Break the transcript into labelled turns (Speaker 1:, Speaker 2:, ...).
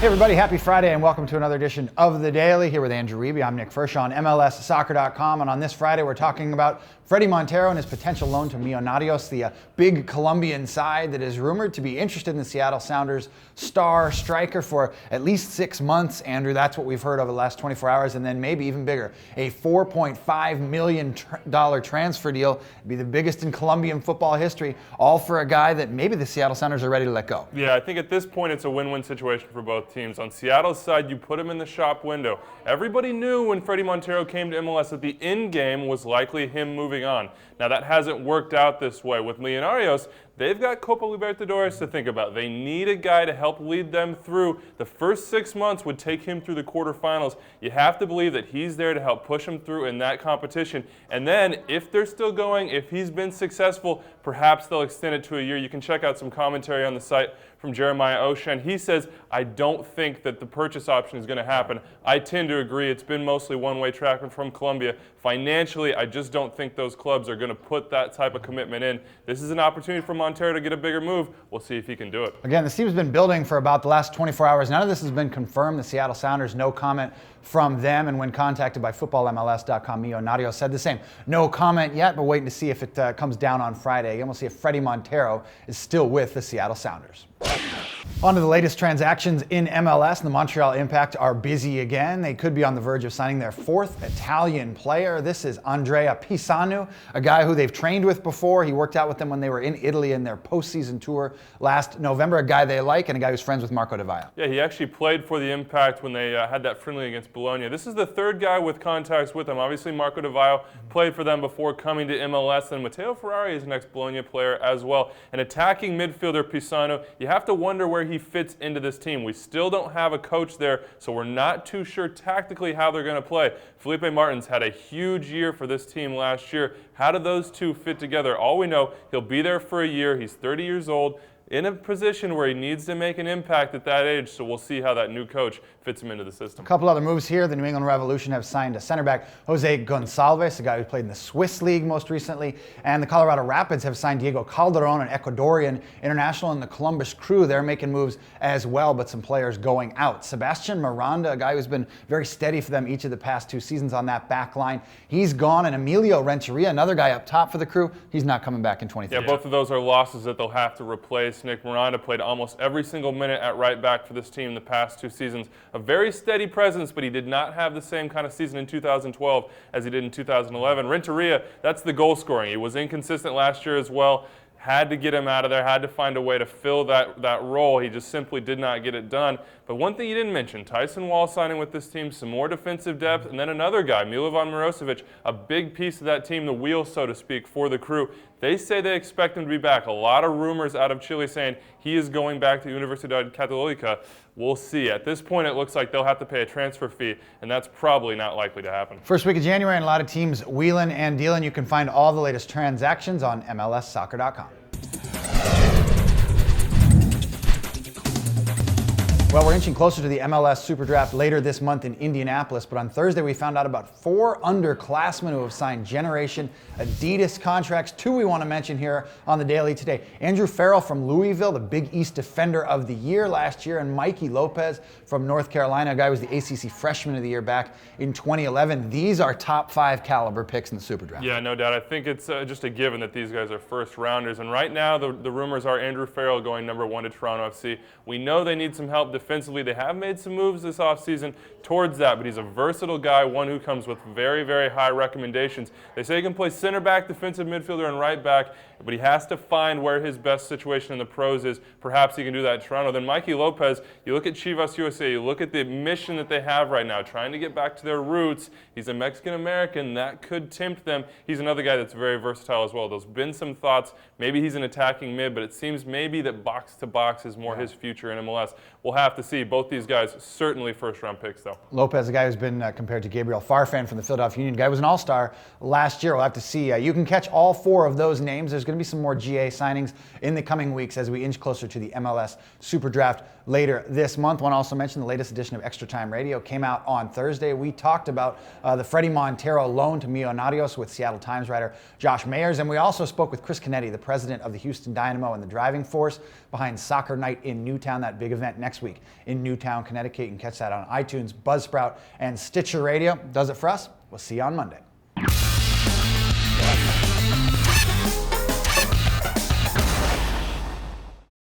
Speaker 1: Hey everybody, happy Friday and welcome to another edition of The Daily here with Andrew Reeby. I'm Nick Fershaw on MLSsoccer.com, and on this Friday we're talking about Fredy Montero and his potential loan to Millonarios, the big Colombian side that is rumored to be interested in the Seattle Sounders star striker for at least 6 months. Andrew, that's what we've heard over the last 24 hours, and then maybe even bigger, a $4.5 million transfer deal. It'd be the biggest in Colombian football history, all for a guy that maybe the Seattle Sounders are ready to let go.
Speaker 2: Yeah, I think at this point it's a win-win situation for both teams. On Seattle's side, you put him in the shop window. Everybody knew when Fredy Montero came to MLS that the end game was likely him moving on. Now that hasn't worked out this way. With Millonarios, they've got Copa Libertadores to think about. They need a guy to help lead them through. The first 6 months would take him through the quarterfinals. You have to believe that he's there to help push them through in that competition. And then, if they're still going, if he's been successful, perhaps they'll extend it to a year. You can check out some commentary on the site from Jeremiah Oshen. He says, I don't think that the purchase option is going to happen. I tend to agree. It's been mostly one-way traffic from Colombia. Financially, I just don't think those clubs are going to put that type of commitment in. This is an opportunity for Monetero to get a bigger move. We'll see if he can do it.
Speaker 1: Again, this team's been building for about the last 24 hours. None of this has been confirmed. The Seattle Sounders, no comment from them. And when contacted by FutbolMLS.com, Millonarios said the same. No comment yet, but waiting to see if it comes down on Friday. Again, we'll see if Fredy Montero is still with the Seattle Sounders. On to the latest transactions in MLS. The Montreal Impact are busy again. They could be on the verge of signing their fourth Italian player. This is Andrea Pisanu, a guy who they've trained with before. He worked out with them when they were in Italy in their postseason tour last November. A guy they like and a guy who's friends with Marco Di Vaio.
Speaker 2: Yeah, he actually played for the Impact when they had that friendly against Bologna. This is the third guy with contacts with them. Obviously, Marco Di Vaio played for them before coming to MLS, and Matteo Ferrari is an ex-Bologna player as well. An attacking midfielder, Pisanu. You have to wonder where he fits into this team. We still don't have a coach there, so we're not too sure tactically how they're going to play. Felipe Martins had a huge year for this team last year. How do those two fit together? All we know, he'll be there for a year. He's 30 years old, in a position where he needs to make an impact at that age, so we'll see how that new coach fits him into the system.
Speaker 1: A couple other moves here. The New England Revolution have signed a center back, Jose Gonçalves, a guy who played in the Swiss League most recently, and the Colorado Rapids have signed Diego Calderon, an Ecuadorian international, and the Columbus Crew. They're making moves as well, but some players going out. Sebastian Miranda, a guy who's been very steady for them each of the past 2 seasons on that back line, he's gone, and Emilio Renteria, another guy up top for the Crew, he's not coming back in 23.
Speaker 2: Yeah, both of those are losses that they'll have to replace. Nick Miranda played almost every single minute at right back for this team the past 2 seasons. A very steady presence, but he did not have the same kind of season in 2012 as he did in 2011. Renteria, that's the goal scoring. He was inconsistent last year as well. Had to get him out of there, had to find a way to fill that role. He just simply did not get it done. But one thing you didn't mention, Tyson Wall signing with this team, some more defensive depth, and then another guy, Milovan Mirosevic, a big piece of that team, the wheel, so to speak, for the Crew. They say they expect him to be back. A lot of rumors out of Chile saying he is going back to Universidad Catolica. We'll see. At this point, it looks like they'll have to pay a transfer fee, and that's probably not likely to happen.
Speaker 1: First week of January, and a lot of teams wheeling and dealing. You can find all the latest transactions on MLSsoccer.com. Well, we're inching closer to the MLS Super Draft later this month in Indianapolis, but on Thursday we found out about 4 underclassmen who have signed Generation Adidas contracts. 2 we want to mention here on the Daily today. Andrew Farrell from Louisville, the Big East Defender of the Year last year, and Mikey Lopez from North Carolina, a guy who was the ACC Freshman of the Year back in 2011. These are top 5 caliber picks in the Super Draft.
Speaker 2: Yeah, no doubt. I think it's just a given that these guys are first rounders, and right now the rumors are Andrew Farrell going number 1 to Toronto FC. We know they need some help defensively. They have made some moves this offseason towards that, but he's a versatile guy, one who comes with very, very high recommendations. They say he can play center back, defensive midfielder, and right back, but he has to find where his best situation in the pros is. Perhaps he can do that in Toronto. Then Mikey Lopez, you look at Chivas USA, you look at the mission that they have right now, trying to get back to their roots. He's a Mexican-American. That could tempt them. He's another guy that's very versatile as well. There's been some thoughts, maybe he's an attacking mid, but it seems maybe that box-to-box is more his future in MLS. We'll have to see. Both these guys certainly first-round picks, though.
Speaker 1: Lopez, a guy who's been compared to Gabriel Farfan from the Philadelphia Union, guy who was an all-star last year. We'll have to see. You can catch all 4 of those names. There's going to be some more GA signings in the coming weeks as we inch closer to the MLS Super Draft later this month. Want to also mention the latest edition of Extra Time Radio came out on Thursday. We talked about the Fredy Montero loan to Millonarios with Seattle Times writer Josh Mayers, and we also spoke with Chris Canetti, the president of the Houston Dynamo and the driving force behind Soccer Night in Newtown, that big event next week. League in Newtown, Connecticut. You can catch that on iTunes, Buzzsprout, and Stitcher Radio. Does it for us. We'll see you on Monday.